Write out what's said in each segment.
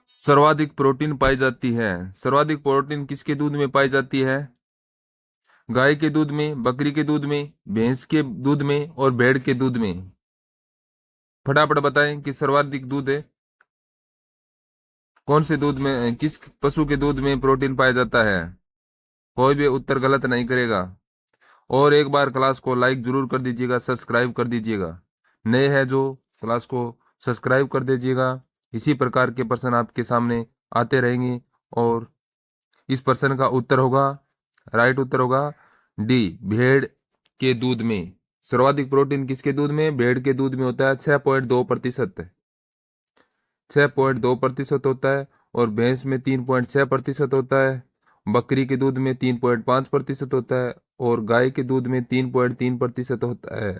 सर्वाधिक प्रोटीन पाई जाती है। सर्वाधिक प्रोटीन किसके दूध में पाई जाती है? गाय के दूध में, बकरी के दूध में, भैंस के दूध में और भेड़ के दूध में। फटाफट बताएं कि सर्वाधिक दूध है कौन से दूध में, किस पशु के दूध में प्रोटीन पाया जाता है। कोई भी उत्तर गलत नहीं करेगा। और एक बार क्लास को लाइक जरूर कर दीजिएगा, सब्सक्राइब कर दीजिएगा। नए हैं जो, क्लास को सब्सक्राइब कर दीजिएगा। इसी प्रकार के प्रश्न आपके सामने आते रहेंगे। और इस प्रश्न का उत्तर होगा, राइट उत्तर होगा डी, भेड़ के दूध में। सर्वाधिक प्रोटीन किसके दूध में? भेड़ के दूध में होता है 6.2%। 6.2% होता है। और भैंस में 3.6% होता है। बकरी के दूध में 3.5% होता है। और गाय के दूध में 3.3% होता है।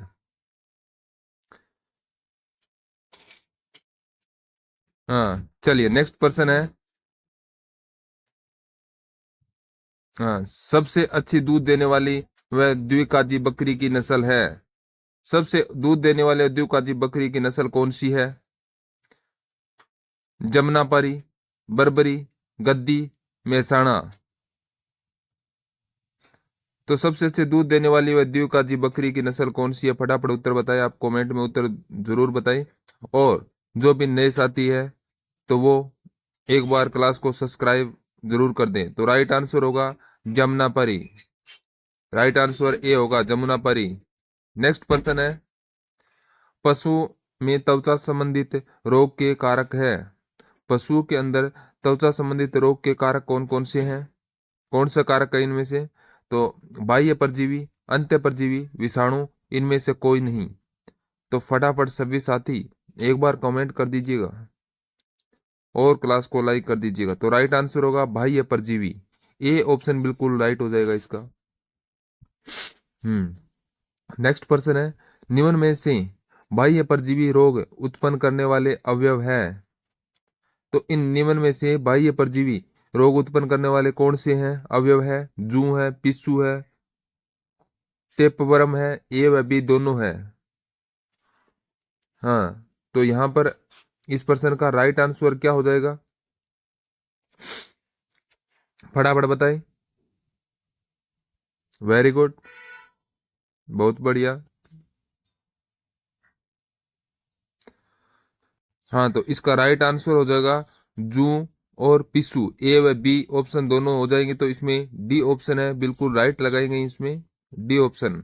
हाँ चलिए, नेक्स्ट प्रश्न है। हाँ, सबसे अच्छी दूध देने वाली वह द्विकाजी बकरी की नस्ल है। सबसे दूध देने वाले द्विकाजी बकरी की नस्ल कौन सी है? जमुनापारी, बर्बरी, गद्दी, मेहसाणा। तो सबसे अच्छे दूध देने वाली वह द्विकाजी बकरी की नस्ल कौन सी है? फटाफट उत्तर बताएं। आप कमेंट में उत्तर जरूर बताएं। और जो भी नए साथी है तो वो एक बार क्लास को सब्सक्राइब जरूर कर दें। तो राइट आंसर होगा जमुनापारी। राइट आंसर ए होगा जमुनापारी। नेक्स्ट प्रश्न है, पशु में त्वचा संबंधित रोग के कारक है। पशुओं के अंदर त्वचा संबंधित रोग के कारक कौन कौन से हैं? कौन सा कारक है इनमें से? तो बाह्य परजीवी, अंत्य परजीवी, विषाणु, इनमें से कोई नहीं। तो फटाफट सभी साथी एक बार कमेंट कर दीजिएगा और क्लास को लाइक कर दीजिएगा। तो राइट आंसर होगा बाह्य परजीवी। ए ऑप्शन बिल्कुल राइट हो जाएगा इसका। नेक्स्ट प्रश्न है, निम्न में से बाह्य परजीवी रोग उत्पन्न करने वाले अवयव है। तो इन निम्न में से बाह्य परजीवी रोग उत्पन्न करने वाले कौन से हैं अवयव है? जूं है, पिस्सू है, टेपवर्म है, ए व बी दोनों है। हाँ, तो यहां पर इस प्रश्न का राइट आंसर क्या हो जाएगा? फटाफट बताएं। वेरी गुड, बहुत बढ़िया। हाँ, तो इसका राइट आंसर हो जाएगा जू और पिस्सू। ए व बी ऑप्शन दोनों हो जाएंगे। तो इसमें डी ऑप्शन है, बिल्कुल राइट लगाएंगे इसमें डी ऑप्शन।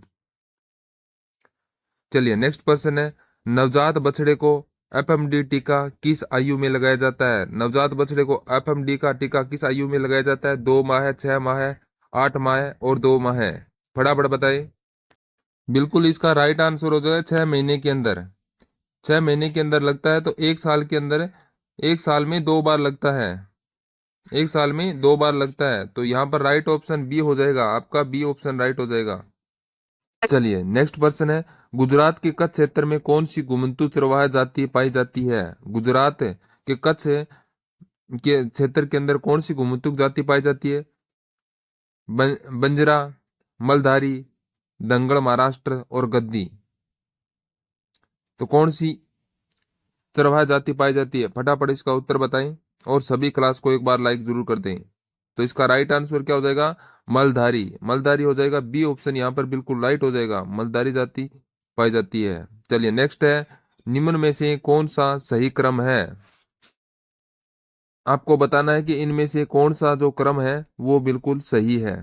चलिए नेक्स्ट प्रश्न है, नवजात बछड़े को एफएमडी टीका किस आयु में लगाया जाता है? नवजात बछड़े को एफएमडी का टीका किस आयु में लगाया जाता है? 2 माह है, 6 माह है, 8 माह है और 2 माह है। फटाफट बताएं। बिल्कुल इसका राइट आंसर हो जाएगा 6 महीने के अंदर। 6 महीने के अंदर लगता है। तो एक साल के अंदर, एक साल में 2 बार लगता है। एक साल में 2 बार लगता है। तो यहाँ पर राइट ऑप्शन बी हो जाएगा, आपका बी ऑप्शन राइट हो जाएगा। चलिए नेक्स्ट प्रश्न है, गुजरात के कच्छ क्षेत्र में कौन सी घुमंतू चरवाहा जाति पाई जाती है? गुजरात के कच्छ के क्षेत्र के अंदर कौन सी घुमंतू जाति पाई जाती है? बंजरा, मलधारी, दंगड़ महाराष्ट्र और गद्दी। तो कौन सी चरवाहा जाति पाई जाती है? फटाफट इसका उत्तर बताएं और सभी क्लास को एक बार लाइक जरूर कर दें। तो इसका राइट आंसर क्या हो जाएगा? मलधारी। मलधारी हो जाएगा, बी ऑप्शन यहाँ पर बिल्कुल राइट हो जाएगा। मलधारी जाति पाई जाती है। चलिए नेक्स्ट है, निम्न में से कौन सा सही क्रम है? आपको बताना है कि इनमें से कौन सा जो क्रम है वो बिल्कुल सही है।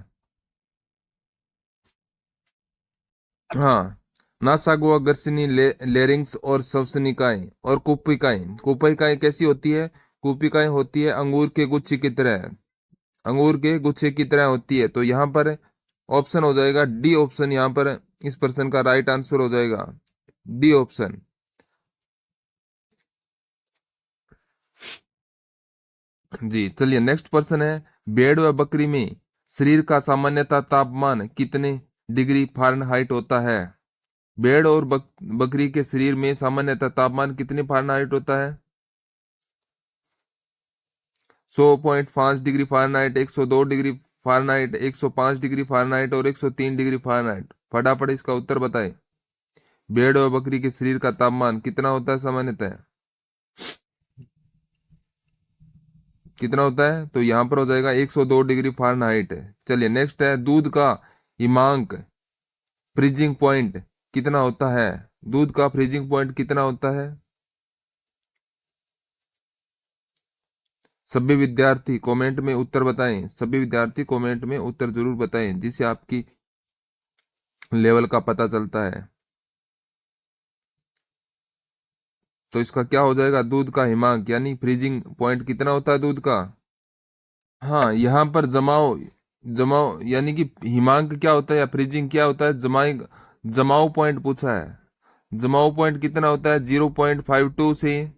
हाँ, नासागवा, गर्सिनी, लेरिंग्स और सवसनिकाएं और कुपिकाएं। कुपिकाएं कैसी होती है? कुपिकाएं होती है अंगूर के गुच्छे की तरह, अंगूर के गुच्छे की तरह होती है। तो यहाँ पर ऑप्शन हो जाएगा डी ऑप्शन, यहाँ पर इस प्रश्न का राइट आंसर हो जाएगा डी ऑप्शन। जी चलिए नेक्स्ट प्रश्न है, भेड़ व बकरी में शरीर का सामान्यतः तापमान कितने डिग्री फ़ारेनहाइट होता है? भेड़ और बकरी के शरीर में सामान्यतः तापमान कितने फ़ारेनहाइट होता है? 100.5 degree Fahrenheit, 102 degree Fahrenheit, 105 degree Fahrenheit और 103 डिग्री फ़ारेनहाइट। फटाफट इसका उत्तर बताएं। भेड़ और बकरी के शरीर का तापमान कितना होता है सामान्यतः? कितना होता है? तो यहाँ पर हो जाएगा 102 डिग्री फ़ारेनहाइट। चलिए नेक्स्ट है, दूध का हिमांक फ्रीजिंग पॉइंट कितना होता है? दूध का फ्रीजिंग पॉइंट कितना होता है? सभी विद्यार्थी कमेंट में उत्तर बताएं। सभी विद्यार्थी कमेंट में उत्तर जरूर बताएं, जिससे आपकी लेवल का पता चलता है। तो इसका क्या हो जाएगा? दूध का हिमांक यानी फ्रीजिंग पॉइंट कितना होता है दूध का? हाँ, यहाँ पर जमाव, जमाव यानी कि हिमांक क्या होता है या फ्रीजिंग क्या होता है? जमाव पॉइंट पूछा है। जमाव पॉइंट कितना होता है? 0.52 से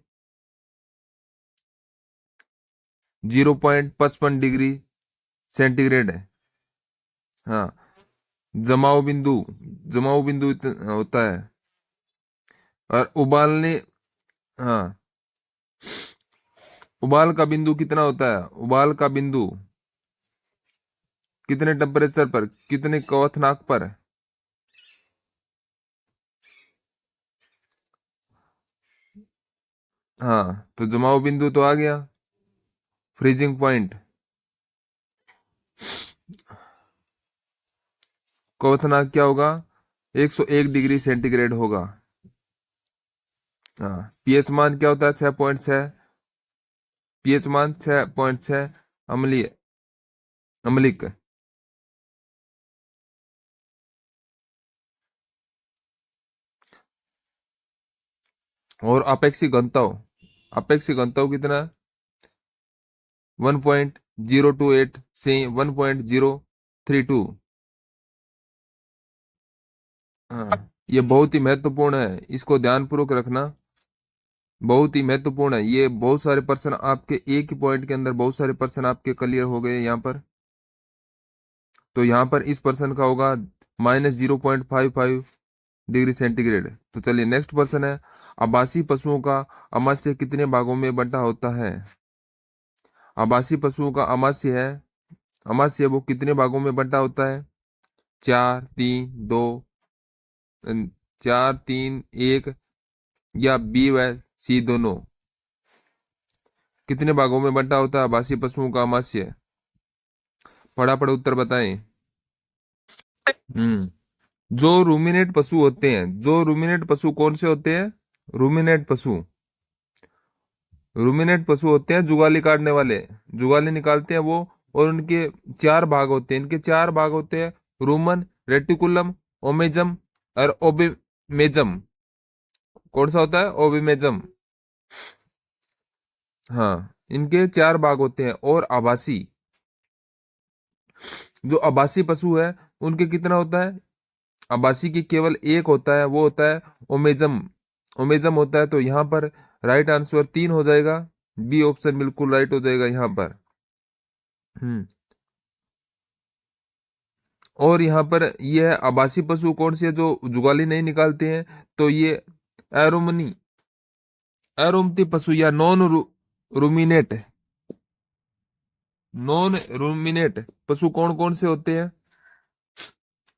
0.55 डिग्री सेंटीग्रेड है। हाँ, जमाव बिंदु, जमाव बिंदु होता है। और उबालने, हाँ, उबाल का बिंदु कितना होता है? उबाल का बिंदु कितने टेम्परेचर पर, कितने क्वथनांक पर? हाँ, तो जमाव बिंदु तो आ गया। फ्रीजिंग पॉइंट, क्वथनांक क्या होगा? 101 डिग्री सेंटीग्रेड होगा। हाँ, पीएच मान क्या होता है? 6.6। पीएच मान 6.6 अम्लीय, अम्लिक। और अपेक्षिक घनत्व, अपेक्षिक घनत्व कितना? 1.028 से 1.032। हाँ, ये बहुत ही महत्वपूर्ण है, इसको ध्यानपूर्वक रखना। बहुत ही महत्वपूर्ण है ये। बहुत सारे प्रश्न आपके एक ही पॉइंट के अंदर, बहुत सारे प्रश्न आपके क्लियर हो गए यहाँ पर। तो यहाँ पर इस प्रश्न का होगा -0.55 डिग्री सेंटीग्रेड। तो चलिए नेक्स्ट प्रश्न है, आवासीय पशुओं का आमाशय कितने भागों में बंटा होता है? आवासीय पशुओं का आमाशय है, आमाशय वो कितने भागों में बंटा होता है? 4, 3, 2, 4, 3, 1, या बी व सी दोनों? कितने भागों में बंटा होता है आवासीय पशुओं का आमाशय? फटाफट उत्तर बताएं। हम्म, जो रूमिनेट पशु होते हैं, जो रूमिनेट पशु कौन से होते हैं? रूमिनेट पशु, रूमिनेट पशु होते हैं जुगाली काटने वाले, जुगाली निकालते हैं वो। और उनके चार भाग होते हैं, इनके चार भाग होते हैं, रूमन, रेटिकुलम, ओमेजम और ओबिमेजम। कौन सा होता है? ओबिमेजम। हाँ, इनके चार भाग होते हैं। और आभासी, जो आभासी पशु है उनके कितना होता है? आभासी की केवल एक होता है, वो होता है ओमेजम। ओमेजम होता है। तो यहाँ पर राइट आंसर 3 हो जाएगा। बी ऑप्शन बिल्कुल राइट हो जाएगा यहाँ पर। हम्म, और यहाँ पर ये है आभासी पशु कौन से है जो जुगाली नहीं निकालते हैं? तो ये एरोमनी, एरोमती पशु या नॉन रूमिनेट, नॉन रूमिनेट पशु कौन कौन से होते हैं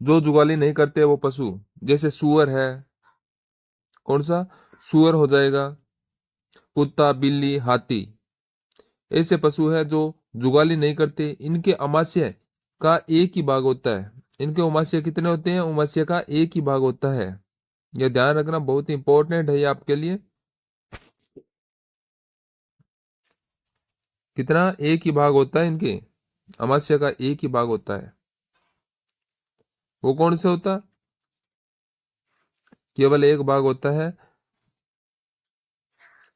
जो जुगाली नहीं करते? वो पशु जैसे सुअर है, कौन सा? सुअर हो जाएगा, कुत्ता, बिल्ली, हाथी। ऐसे पशु है जो जुगाली नहीं करते। इनके अमाशय का एक ही भाग होता है। इनके अमाशय कितने होते हैं? अमाशय का एक ही भाग होता है। यह ध्यान रखना, बहुत इंपॉर्टेंट है ये आपके लिए। कितना? एक ही भाग होता है इनके, अमाशय का एक ही भाग होता है। वो कौन से होता? केवल एक भाग होता है,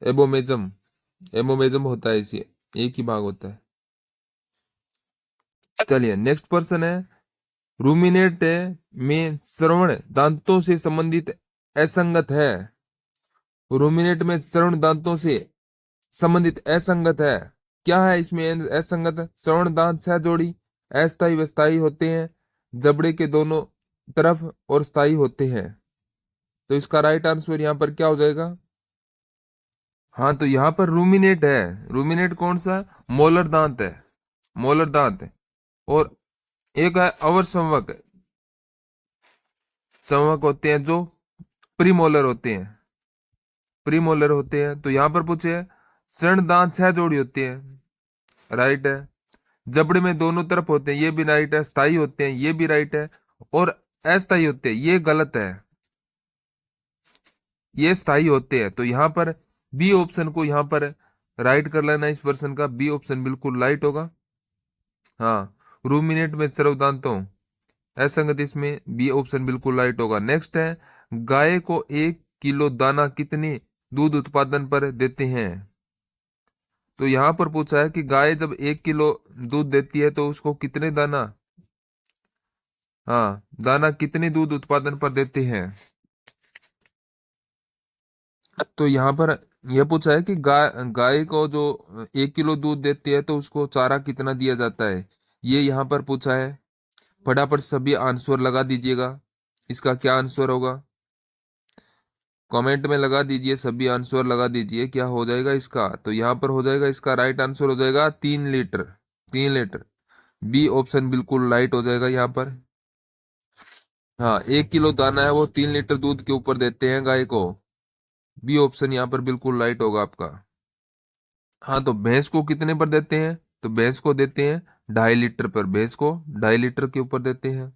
एबोमेजम। एबोमेजम होता है इसे, एक ही भाग होता है। चलिए नेक्स्ट पर्सन है, रूमिनेट में श्रवण दांतों से संबंधित असंगत है। रूमिनेट में श्रवण दांतों से संबंधित असंगत है। क्या है इसमें असंगत? श्रवण दांत 6 जोड़ी अस्थायी व स्थायी होते हैं, जबड़े के दोनों तरफ, और स्थायी होते हैं। तो इसका राइट आंसर यहाँ पर क्या हो जाएगा? हाँ, तो यहाँ पर रूमिनेट है। रूमिनेट कौन सा? मोलर दांत है, मोलर दांत है। और एक है अवर संवक, संवक होते हैं जो प्रीमोलर होते हैं, प्रीमोलर होते हैं। तो यहाँ पर पूछे ऋण दांत 6 जोड़ी होते हैं, राइट है। जबड़े में दोनों तरफ होते हैं, ये भी राइट है। स्थायी होते हैं, ये भी राइट है। और अस्थायी होते हैं, ये गलत है, ये स्थायी होते हैं। तो यहाँ पर बी ऑप्शन को यहाँ पर राइट कर लेना, इस पर्सन का बी ऑप्शन बिल्कुल राइट होगा। हाँ, रूमिनेट में सर्वदांतों असंगत, इसमें बी ऑप्शन बिल्कुल राइट होगा। नेक्स्ट है गाय को 1 किलो दाना कितने दूध उत्पादन पर देते हैं। तो यहां पर पूछा है कि गाय जब 1 किलो दूध देती है तो उसको कितने दाना, हाँ दाना कितने दूध उत्पादन पर देते हैं। तो यहाँ पर यह पूछा है कि गाय गाय को जो 1 किलो दूध देती है तो उसको चारा कितना दिया जाता है, ये यहाँ पर पूछा है। फटाफट सभी आंसर लगा दीजिएगा, इसका क्या आंसर होगा कमेंट में लगा दीजिए, सभी आंसर लगा दीजिए क्या हो जाएगा इसका। तो यहाँ पर हो जाएगा, इसका राइट आंसर हो जाएगा 3 लीटर, 3 लीटर। बी ऑप्शन बिल्कुल राइट हो जाएगा यहाँ पर। हाँ, 1 किलो दाना है वो 3 लीटर दूध के ऊपर देते हैं गाय को। बी ऑप्शन यहाँ पर बिल्कुल राइट होगा आपका। हाँ, तो भैंस को कितने पर देते हैं, तो भैंस को देते हैं 2.5 लीटर पर, भैंस को 2.5 लीटर के ऊपर देते हैं।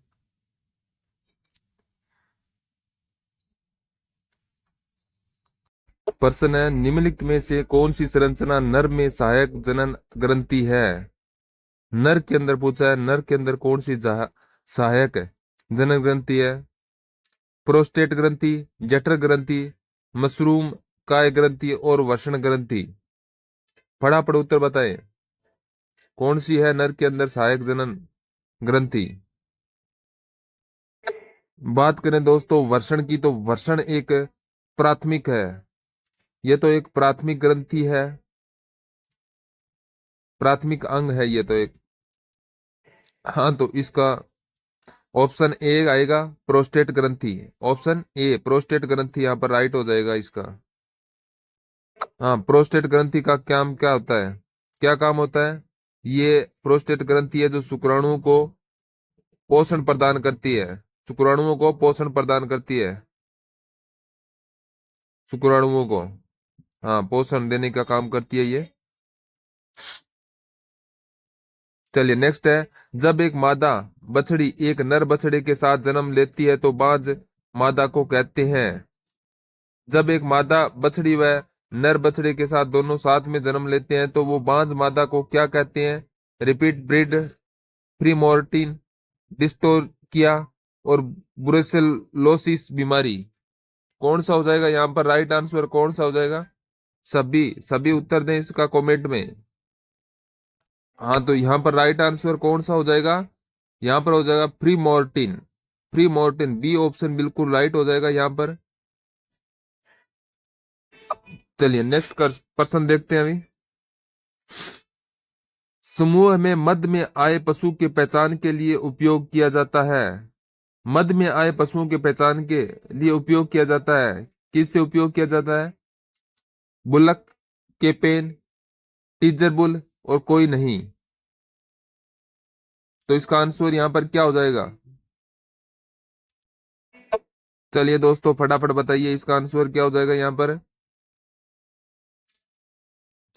प्रश्न है निम्नलिखित में से कौन सी संरचना नर में सहायक जनन ग्रंथि है। नर के अंदर पूछा है, नर के अंदर कौन सी सहायक है जनन ग्रंथि है। प्रोस्टेट ग्रंथि, जठर ग्रंथि, मशरूम काय ग्रंथि और वषण ग्रंथि। फटाफट उत्तर बताएं, कौन सी है नर के अंदर सहायक जनन ग्रंथि। बात करें दोस्तों वर्षण की, तो वर्षण एक प्राथमिक है, ये तो एक प्राथमिक ग्रंथि है, प्राथमिक अंग है ये तो एक। हाँ, तो इसका ऑप्शन ए आएगा प्रोस्टेट ग्रंथि, ऑप्शन ए प्रोस्टेट ग्रंथि यहाँ पर राइट हो जाएगा इसका। हाँ, प्रोस्टेट ग्रंथि का काम क्या होता है, क्या काम होता है, ये प्रोस्टेट ग्रंथि है जो शुक्राणुओं को पोषण प्रदान करती है, शुक्राणुओं को पोषण प्रदान करती है, शुक्राणुओं को हाँ पोषण देने का काम करती है ये। चलिए नेक्स्ट है, जब एक मादा बछड़ी एक नर बछड़े के साथ जन्म लेती है तो बाज मादा को कहते हैं। जब एक मादा बछड़ी व नर बछड़े के साथ दोनों साथ में जन्म लेते हैं तो वो बांझ मादा को क्या कहते हैं। रिपीट ब्रीड, प्रीमोर्टिन, डिस्टोर्किया और ब्रुसेलोसिस बीमारी। कौन सा हो जाएगा यहाँ पर राइट आंसर, कौन सा हो जाएगा। सभी सभी उत्तर दें इसका कमेंट में। हाँ, तो यहाँ पर राइट आंसर कौन सा हो जाएगा, यहाँ पर हो जाएगा प्रीमोर्टिन, प्रीमोर्टिन बी ऑप्शन बिल्कुल राइट हो जाएगा यहाँ पर। चलिए नेक्स्ट प्रश्न देखते हैं अभी। समूह में मध्य में आए पशु के पहचान के लिए उपयोग किया जाता है। मध्य में आए पशुओं के पहचान के लिए उपयोग किया जाता है, किससे उपयोग किया जाता है। बुलक, केपेन, टीजर बुल और कोई नहीं। तो इसका आंसर यहाँ पर क्या हो जाएगा। चलिए दोस्तों फटाफट बताइए इसका आंसर क्या हो जाएगा यहाँ पर,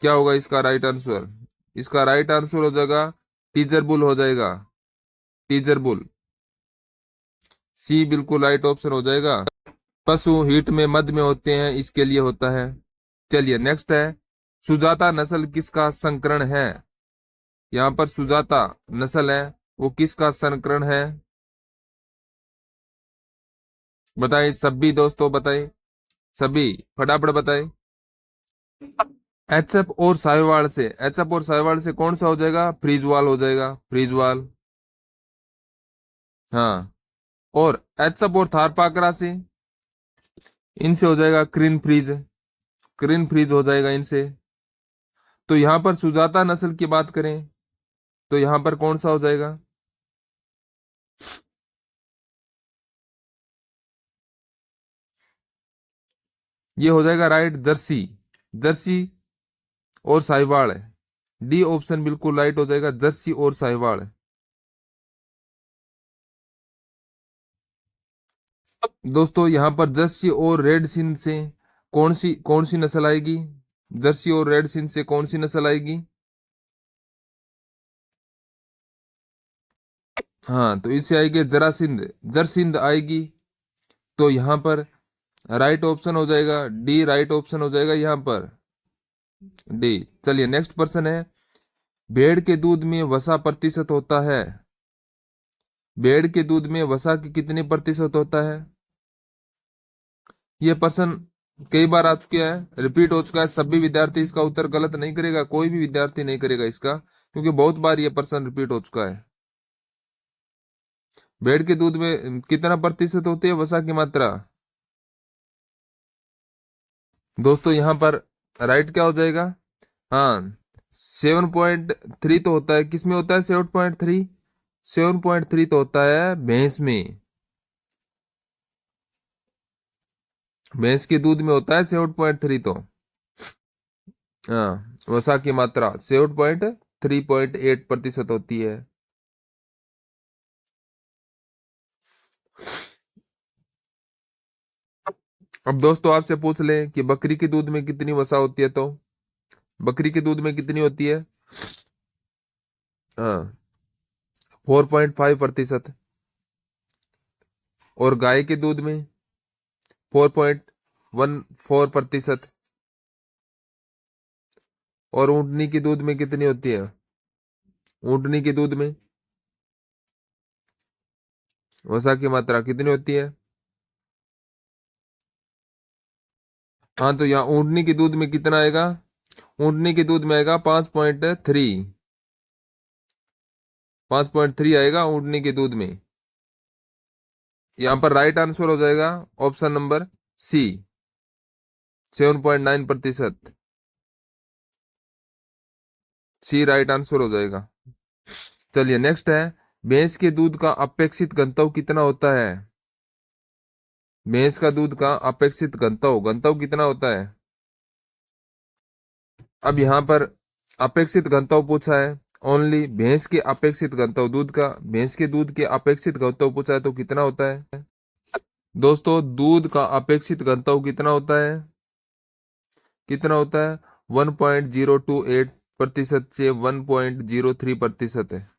क्या होगा इसका राइट आंसर। इसका राइट आंसर हो जाएगा टीजर बुल हो जाएगा, टीजर बुल। सी बिल्कुल राइट ऑप्शन हो जाएगा। पशु हीट में मध्य में होते हैं इसके लिए होता है। चलिए नेक्स्ट है, सुजाता नस्ल किसका संकरण है। यहाँ पर सुजाता नस्ल है वो किसका संकरण है, बताएं सभी दोस्तों, बताएं सभी फटाफट बताएं। एचएफ और साहिवाल से, एचएफ और साहिवाल से कौन सा हो जाएगा, फ्रीजवाल हो जाएगा, फ्रीजवाल। हाँ, और एचएफ और थारपाकरा से, इनसे हो जाएगा क्रीन फ्रीज, क्रीन फ्रीज हो जाएगा इनसे। तो यहां पर सुजाता नस्ल की बात करें तो यहां पर कौन सा हो जाएगा, ये हो जाएगा राइट जर्सी, जर्सी और साहिवाल। डी ऑप्शन बिल्कुल राइट हो जाएगा, जर्सी और साहिवाल। दोस्तों यहाँ पर जर्सी और रेड सिंध से कौन सी नस्ल आएगी? जर्सी और रेड सिंध से कौन सी नस्ल आएगी? हाँ, तो इससे आएगी जरासिंध, जरसिंध आएगी। तो यहाँ पर राइट ऑप्शन हो जाएगा डी, राइट ऑप्शन हो जाएगा यहाँ पर डी। चलिए नेक्स्ट प्रश्न है, भेड़ के दूध में वसा प्रतिशत होता है? भेड़ के दूध में वसा की कितने प्रतिशत होता है? ये प्रश्न कई बार आ चुके हैं, रिपीट हो चुका है। सभी विद्यार्थी इसका उत्तर गलत नहीं करेगा, कोई भी विद्यार्थी नहीं करेगा इसका, क्योंकि बहुत बार ये प्रश्न रिपीट हो चुका है। भेड़ के दूध में कितना प्रतिशत होती है वसा की मात्रा? दोस्तों यहाँ पर राइट क्या हो जाएगा? हाँ, 7.3 तो होता है। किस में होता है 7.3? 7.3 तो होता है भैंस में, भैंस के दूध में होता है 7.3 तो। हाँ, वसा की मात्रा 7.3.8% होती है। अब दोस्तों आपसे पूछ लें कि बकरी के दूध में कितनी वसा होती है, तो बकरी के दूध में कितनी होती है? हाँ, 4.5%। और गाय के दूध में 4.14%। और ऊँटनी के दूध में कितनी होती है? ऊँटनी के दूध में वसा की मात्रा कितनी होती है? हाँ, तो यहाँ ऊँटनी के दूध में कितना आएगा? ऊँटनी के दूध में आएगा 5.3, 5.3 आएगा ऊँटनी के दूध में। यहाँ पर राइट आंसर हो जाएगा ऑप्शन नंबर सी, 7.9%। सी राइट आंसर हो जाएगा। चलिए नेक्स्ट है, भैंस के दूध का अपेक्षित घनत्व कितना होता है? भैंस का दूध का अपेक्षित घनत्व, घनत्व कितना होता है? अब यहाँ पर अपेक्षित घनत्व पूछा है, ओनली भैंस के अपेक्षित घनत्व, दूध का, भैंस के दूध के अपेक्षित घनत्व पूछा है, तो कितना होता है? दोस्तों दूध का अपेक्षित घनत्व कितना होता है? कितना होता है? 1.028% से 1.03% है।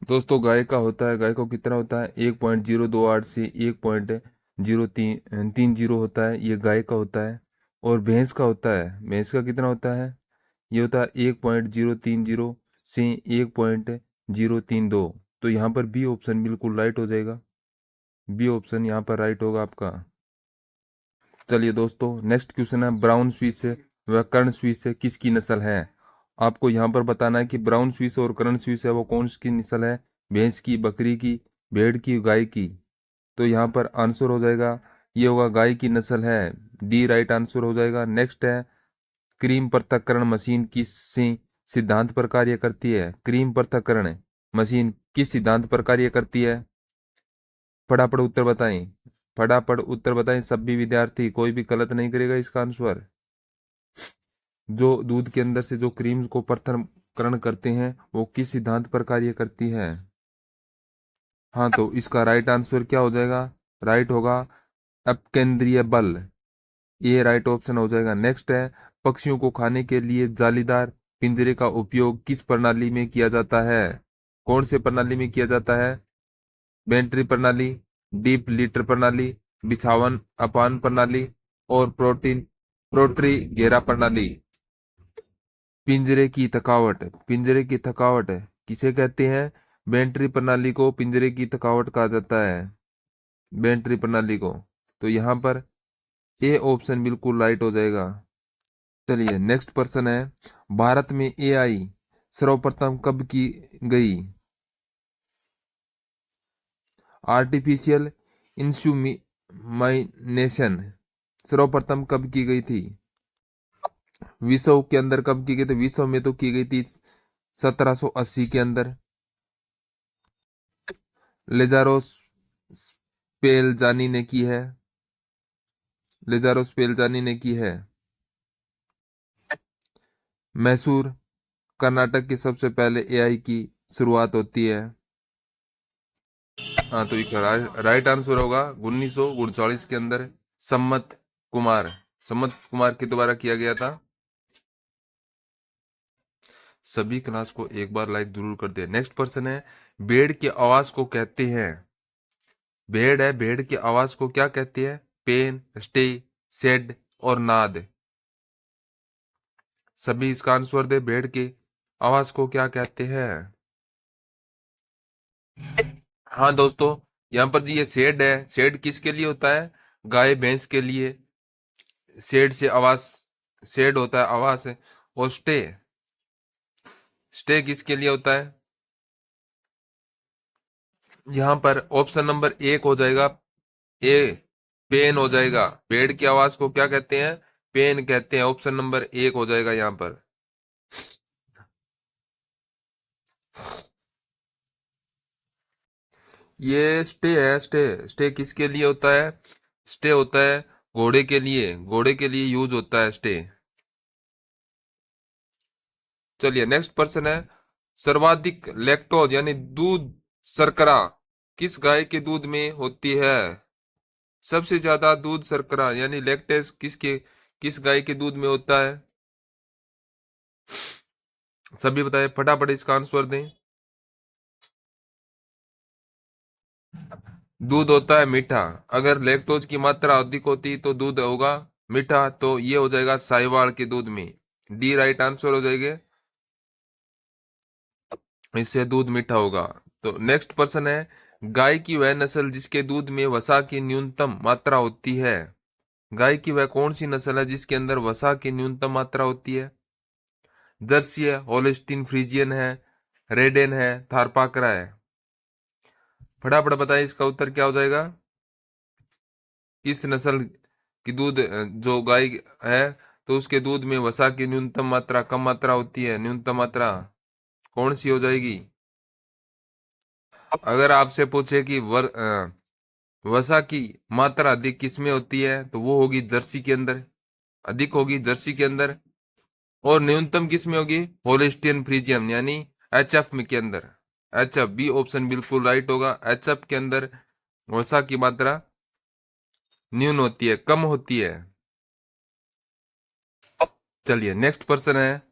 दोस्तों गाय का होता है, गाय को कितना होता है? 1.028 से 1.03 होता है, ये गाय का होता है। और भैंस का होता है, भैंस का कितना होता है? ये होता है 1.030 से 1.032। तो यहाँ पर बी ऑप्शन बिल्कुल राइट हो जाएगा, बी ऑप्शन यहाँ पर राइट होगा आपका। चलिए दोस्तों नेक्स्ट क्वेश्चन है, ब्राउन स्विस व कर्ण स्विस किसकी नस्ल है? आपको यहाँ पर बताना है कि ब्राउन स्विस और कर्ण स्विस है वो कौन सी नस्ल है, भैंस की, बकरी की, भेड़ की, गाय की? तो यहाँ पर आंसर हो जाएगा, ये होगा गाय की नस्ल है, डी राइट आंसर हो जाएगा। नेक्स्ट है, क्रीम पृथक्करण मशीन किस सिद्धांत पर कार्य करती है? क्रीम पृथक्करण मशीन किस सिद्धांत पर कार्य करती है? फटाफट उत्तर बताएं, फटाफट उत्तर बताएं सभी विद्यार्थी, कोई भी गलत नहीं करेगा इसका आंसर। जो दूध के अंदर से जो क्रीम को पृथक्करण करते हैं वो किस सिद्धांत पर कार्य करती है? हाँ, तो इसका राइट आंसर क्या हो जाएगा? राइट होगा अपकेंद्रीय बल, ये राइट ऑप्शन हो जाएगा। नेक्स्ट है, पक्षियों को खाने के लिए जालीदार पिंजरे का उपयोग किस प्रणाली में किया जाता है? कौन से प्रणाली में किया जाता है? बेंट्री प्रणाली, डीप लीटर प्रणाली, बिछावन अपान प्रणाली, और प्रोट्री घेरा प्रणाली। पिंजरे की थकावट, पिंजरे की थकावट किसे कहते हैं? बेंट्री प्रणाली को पिंजरे की थकावट कहा जाता है, बेंट्री प्रणाली को। तो यहाँ पर ए ऑप्शन बिल्कुल राइट हो जाएगा। चलिए नेक्स्ट प्रश्न है, भारत में एआई सर्वप्रथम कब की गई? आर्टिफिशियल इंसुमिनेशन सर्वप्रथम कब की गई थी? विश्व के अंदर कब की गई थी? विश्व में तो की गई थी 1780 के अंदर। लेजारो स्पेलजानी ने की है, लेजारो स्पेलजानी ने की है। मैसूर कर्नाटक की सबसे पहले एआई की शुरुआत होती है। हाँ, तो इसका राइट आंसर होगा 1939 के अंदर सम्मत कुमार। सम्मत कुमार के द्वारा किया गया था। सभी क्लास को एक बार लाइक जरूर कर दे। नेक्स्ट पर्सन है, भेड़ की आवाज को कहते हैं। भेड़ है, भेड़ की आवाज को क्या कहते हैं? पेन, स्टे, सेड और नाद। सभी इसका आंसर दे। भेड़ की आवाज को क्या कहते हैं? हाँ दोस्तों, यहाँ पर जी ये सेड है। सेड किसके लिए होता है? गाय भैंस के लिए। सेड से आवाज, सेड होता है आवाज है। और स्टे, स्टे किसके लिए होता है? यहाँ पर ऑप्शन नंबर एक हो जाएगा ए, पेन हो जाएगा। पेड़ की आवाज को क्या कहते हैं? पेन कहते हैं। ऑप्शन नंबर एक हो जाएगा यहाँ पर। ये स्टे है। स्टे, स्टे किसके लिए होता है? स्टे होता है घोड़े के लिए। घोड़े के लिए यूज होता है स्टे। चलिए नेक्स्ट पर्सन है, सर्वाधिक लैक्टोज यानी दूध शर्करा किस गाय के दूध में होती है? सबसे ज्यादा दूध शर्करा यानी लैक्टेज किसके, किस गाय के दूध में होता है? सभी बताएं, फटाफट इसका आंसर दें। दूध होता है मीठा। अगर लैक्टोज की मात्रा अधिक होती तो दूध होगा मीठा, तो ये हो जाएगा साहिवाल के दूध में। डी राइट आंसर हो जाएगा, इससे दूध मीठा होगा। तो नेक्स्ट पर्सन है, गाय की वह नस्ल जिसके दूध में वसा की न्यूनतम मात्रा होती है। गाय की वह कौन सी नस्ल है जिसके अंदर वसा की न्यूनतम मात्रा होती है? जर्सी है, होलिस्टीन फ्रीजियन है, रेडेन है, थारपाकरा है। फटाफट बताइए इसका उत्तर क्या हो जाएगा। किस नस्ल की दूध जो गाय है तो उसके दूध में वसा की न्यूनतम मात्रा, कम मात्रा होती है, न्यूनतम मात्रा कौन सी हो जाएगी? अगर आपसे पूछे कि वसा की मात्रा अधिक किसमें होती है तो वो होगी जर्सी के अंदर, अधिक होगी जर्सी के अंदर। और न्यूनतम किसमें होगी? होलिस्टियन फ्रीजियम यानी एचएफ में के अंदर। एचएफ, बी ऑप्शन बिल्कुल राइट होगा। एचएफ के अंदर वसा की मात्रा न्यून होती है, कम होती है। चलिए नेक्स्ट पर्सन है,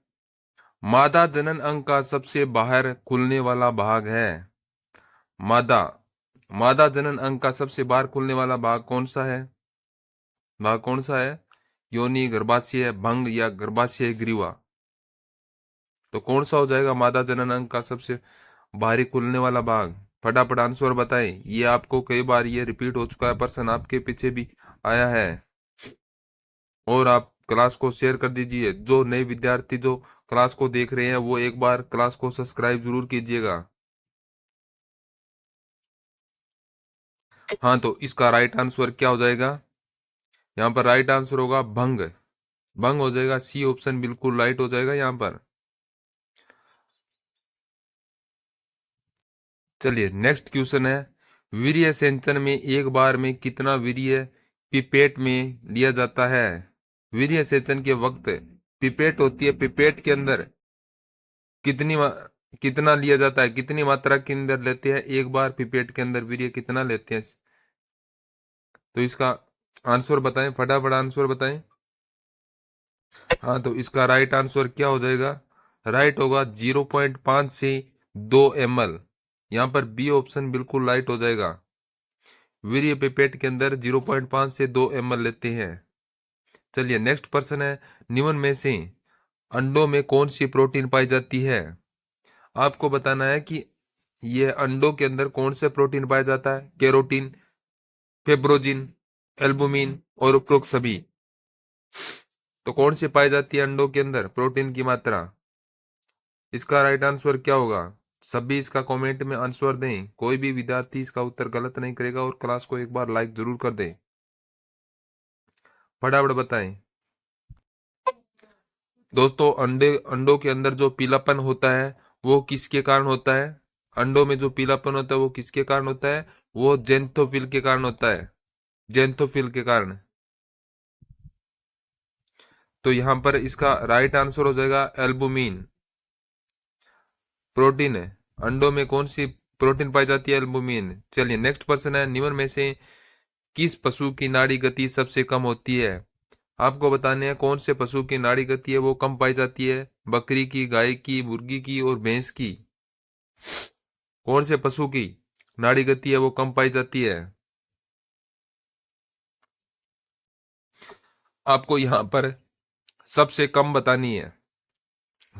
मादा जनन अंग का सबसे बाहर खुलने वाला भाग है। मादा, मादा जनन अंग का सबसे बाहर खुलने वाला भाग कौन सा है? भाग कौन सा है? योनि, गर्भाशय, भंग या गर्भाशय ग्रीवा। तो कौन सा हो जाएगा मादा जनन अंग का सबसे बाहरी खुलने वाला भाग? फटाफट आंसर बताएं। ये आपको कई बार ये रिपीट हो चुका है, पर्सन आपके पीछे भी आया है। और आप क्लास को शेयर कर दीजिए। जो नए विद्यार्थी जो क्लास को देख रहे हैं वो एक बार क्लास को सब्सक्राइब जरूर कीजिएगा। हाँ, तो इसका राइट आंसर क्या हो जाएगा? यहाँ पर राइट आंसर होगा भंग। भंग हो जाएगा, सी ऑप्शन बिल्कुल राइट हो जाएगा यहाँ पर। चलिए नेक्स्ट क्वेश्चन है, वीर्य सेचन में एक बार में कितना वीर्य पिपेट में लिया जाता है? वीर्य सेचन के वक्त पिपेट होती है, पिपेट के अंदर कितनी कितना लिया जाता है, कितनी मात्रा के अंदर लेते हैं एक बार पिपेट के अंदर वीर्य कितना लेते हैं? तो इसका आंसर बताएं, फटाफट आंसर बताएं। हाँ, तो इसका राइट आंसर क्या हो जाएगा? राइट होगा 0.5 से 2 ml। यहाँ पर बी ऑप्शन बिल्कुल राइट हो जाएगा। वीर्य पिपेट के अंदर 0.5 से 2 ml लेते हैं। चलिए नेक्स्ट पर्सन है, निम्न में से अंडों में कौन सी प्रोटीन पाई जाती है? आपको बताना है कि यह अंडों के अंदर कौन से प्रोटीन पाया जाता है। कैरोटीन, फेब्रोजिन, एल्बुमिन और उपरोक्त सभी। तो कौन सी पाई जाती है अंडों के अंदर प्रोटीन की मात्रा? इसका राइट आंसर क्या होगा? सभी इसका कमेंट में आंसर दें। कोई भी विद्यार्थी इसका उत्तर गलत नहीं करेगा और क्लास को एक बार लाइक जरूर कर दें। फटाफट बताएं दोस्तों। अंडों के अंदर जो पीलापन होता है वो किसके कारण होता है? अंडों में जो पीलापन होता है वो किसके कारण होता है? वो जेंथोफिल के कारण होता है, जेंथोफिल के कारण। तो यहां पर इसका राइट आंसर हो जाएगा एल्बुमिन। प्रोटीन है, अंडों में कौन सी प्रोटीन पाई जाती है, एल्बुमिन। चलिए नेक्स्ट प्रश्न है, निम्न में से किस पशु की नाड़ी गति सबसे कम होती है? आपको बताने हैं कौन से पशु की नाड़ी गति है वो कम पाई जाती है। बकरी की, गाय की, मुर्गी की और भैंस की। कौन से पशु की नाड़ी गति है वो कम पाई जाती है? आपको यहां पर सबसे कम बतानी है,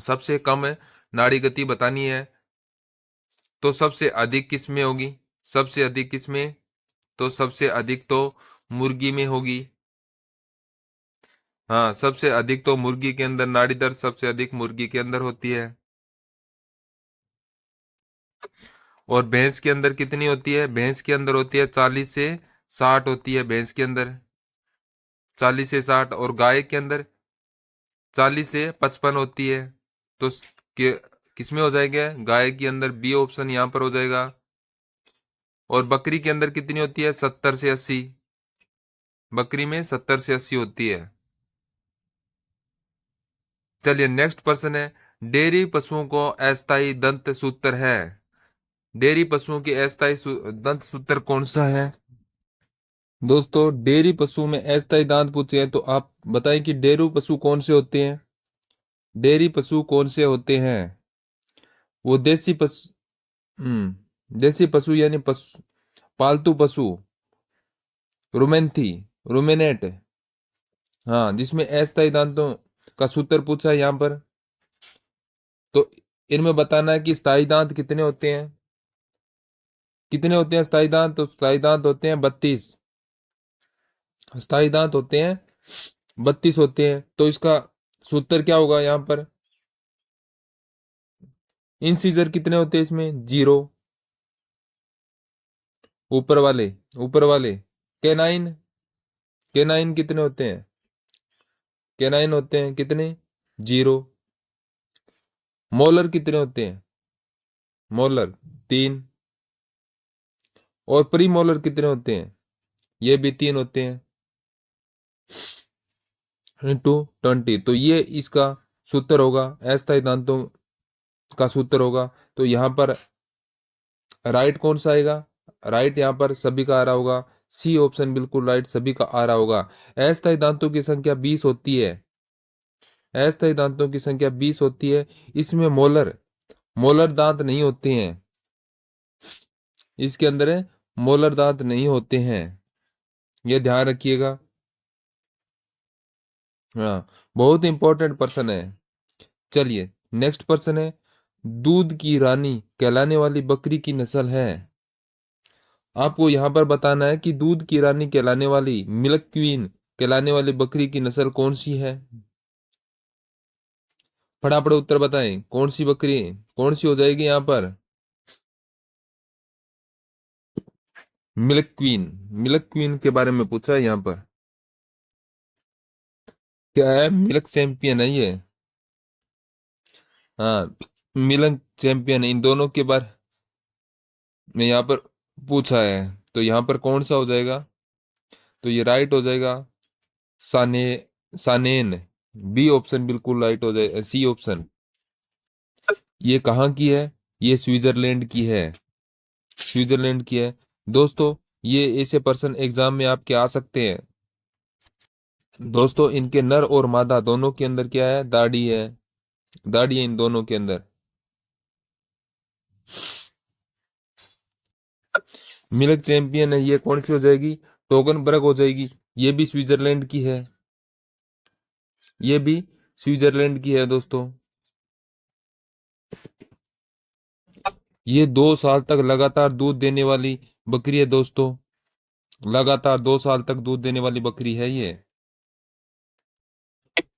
सबसे कम नाड़ी गति बतानी है। तो सबसे अधिक किस में होगी? सबसे अधिक किस में? तो सबसे अधिक तो मुर्गी में होगी। हाँ, सबसे अधिक तो मुर्गी के अंदर नाड़ी दर सबसे अधिक मुर्गी के अंदर होती है। और भैंस के अंदर कितनी होती है? भैंस के अंदर होती है 40 से 60 होती है भैंस के अंदर, 40 से 60। और गाय के अंदर 40 से 55 होती है। तो किस में हो जाएगा? गाय के अंदर बी ऑप्शन यहां पर हो जाएगा। और बकरी के अंदर कितनी होती है? 70 से 80। बकरी में 70 से 80 होती है। चलिए नेक्स्ट प्रश्न है, डेयरी पशुओं को अस्थायी दंत सूत्र है। डेयरी पशुओं की अस्थायी दंत सूत्र कौन सा है? दोस्तों डेयरी पशु में अस्थायी दांत पूछे हैं तो आप बताएं कि डेयरी पशु कौन से होते हैं? डेयरी पशु कौन से होते हैं? वो देसी पशु, देसी पशु यानी पशु, पालतू पशु, रुमेंथी, रुमेनेट। हाँ, जिसमें अस्थायी दांतों का सूत्र पूछा है यहाँ पर। तो इनमें बताना है कि स्थायी दांत कितने होते हैं। कितने होते हैं स्थायी दांत? तो स्थायी दांत होते हैं 32। स्थायी दांत होते हैं 32 होते हैं। तो इसका सूत्र क्या होगा यहाँ पर? इंसीजर कितने होते हैं इसमें? 0। ऊपर वाले, ऊपर वाले कैनाइन, कैनाइन कितने होते हैं? कैनाइन होते हैं कितने? 0। मोलर कितने होते हैं? मोलर 3। और प्री मोलर कितने होते हैं? ये भी 3 होते हैं। इंटू 20। तो ये इसका सूत्र होगा, अस्थायी दांतों का सूत्र होगा। तो यहां पर राइट कौन सा आएगा? राइट यहाँ पर सभी का आ रहा होगा, सी ऑप्शन बिल्कुल राइट, सभी का आ रहा होगा। अस्थायी दांतों की संख्या 20 होती है। अस्थायी दांतों की संख्या 20 होती है। इसमें मोलर, मोलर दांत नहीं होते हैं। इसके अंदर मोलर दांत नहीं होते हैं, यह ध्यान रखिएगा। हाँ, बहुत इंपॉर्टेंट पर्सन है। चलिए नेक्स्ट पर्सन है, दूध की रानी कहलाने वाली बकरी की नस्ल है। आपको यहां पर बताना है कि दूध की रानी कहलाने वाली, मिल्क क्वीन कहलाने वाली बकरी की नस्ल कौन सी है। फटाफट उत्तर बताएं, कौन सी बकरी, कौन सी हो जाएगी यहां पर? मिल्क क्वीन, मिल्क क्वीन के बारे में पूछा है यहां पर। क्या है? मिल्क चैंपियन है ये। हाँ, मिल्क चैंपियन, इन दोनों के बारे में यहाँ पर पूछा है। तो यहाँ पर कौन सा हो जाएगा? तो ये राइट हो जाएगा, साने, सानेन। बी ऑप्शन बिल्कुल राइट हो जाए, सी ऑप्शन। ये कहाँ की है? ये स्विट्जरलैंड की है, स्विट्जरलैंड की है। दोस्तों ये ऐसे पर्सन एग्जाम में आपके आ सकते हैं। दोस्तों इनके नर और मादा दोनों के अंदर क्या है? दाढ़ी है, दाढ़ी है इन दोनों के अंदर। मिल्क चैंपियन है, ये कौन सी हो जाएगी? टोगनबर्ग हो जाएगी। ये भी स्विट्जरलैंड की है, ये भी स्विट्जरलैंड की है दोस्तों। ये 2 साल तक लगातार दूध देने वाली बकरी है दोस्तों। लगातार 2 साल तक दूध देने वाली बकरी है ये।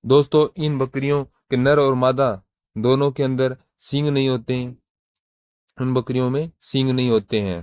दोस्तों इन बकरियों के नर और मादा दोनों के अंदर सींग नहीं होते हैं, उन बकरियों में सींग नहीं होते हैं।